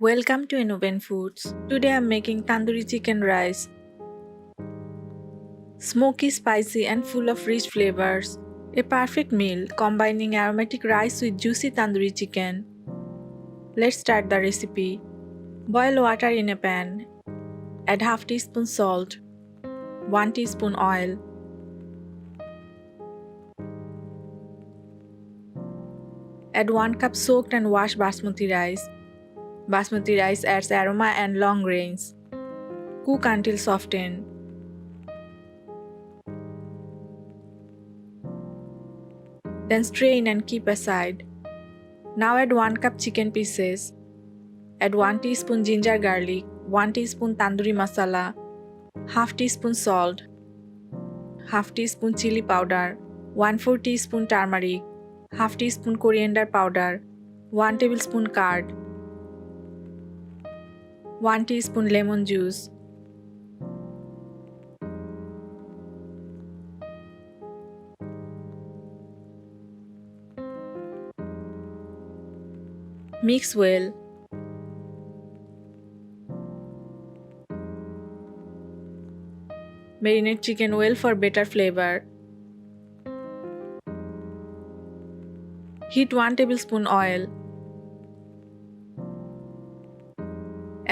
Welcome to Innoven Foods. Today I'm making tandoori chicken rice. Smoky, spicy and full of rich flavors. A perfect meal combining aromatic rice with juicy tandoori chicken. Let's start the recipe. Boil water in a pan. Add half teaspoon salt, 1 teaspoon oil. Add 1 cup soaked and washed basmati rice. Basmati rice adds aroma and long range. Cook until softened. Then strain and keep aside. Now add 1 cup chicken pieces. Add 1 teaspoon ginger garlic, 1 teaspoon Tandoori Masala, half teaspoon salt, half teaspoon chili powder, 1/4 teaspoon turmeric, half teaspoon coriander powder, 1 tablespoon curd, 1 teaspoon lemon juice. Mix well. Marinate chicken well for better flavor. Heat 1 tablespoon oil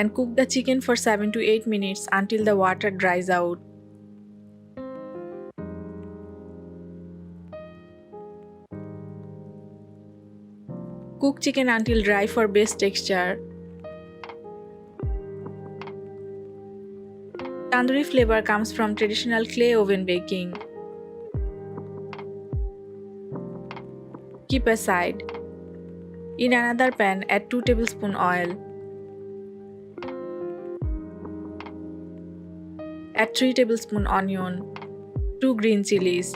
and cook the chicken for 7 to 8 minutes until the water dries out. Cook chicken until dry for best texture. Tandoori flavor comes from traditional clay oven baking. Keep aside. In another pan, add 2 tablespoon oil. Add 3 tablespoon onion, 2 green chilies.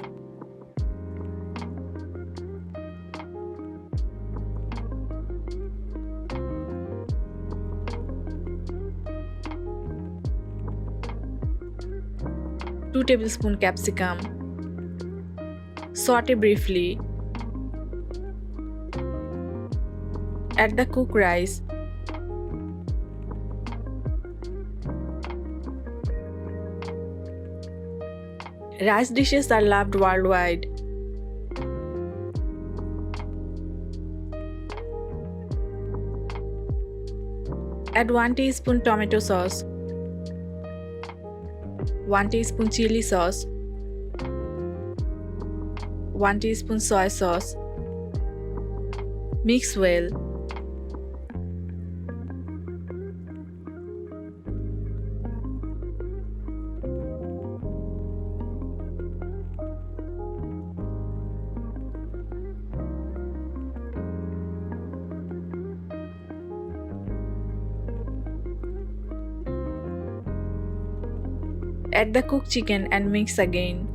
Two tablespoon capsicum. Saute briefly. Add the cooked rice. Rice dishes are loved worldwide. Add 1 teaspoon tomato sauce, 1 teaspoon chili sauce, 1 teaspoon soy sauce. Mix well. Add the cooked chicken and mix again.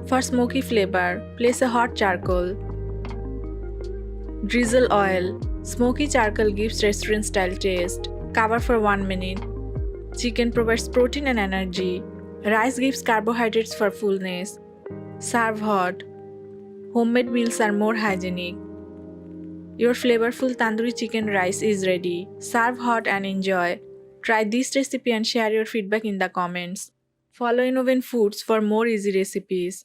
For smoky flavor, place a hot charcoal. Drizzle oil. Smoky charcoal gives restaurant-style taste. Cover for 1 minute. Chicken provides protein and energy. Rice gives carbohydrates for fullness. Serve hot. Homemade meals are more hygienic. Your flavorful tandoori chicken rice is ready. Serve hot and enjoy. Try this recipe and share your feedback in the comments. Follow Innoven Foods for more easy recipes.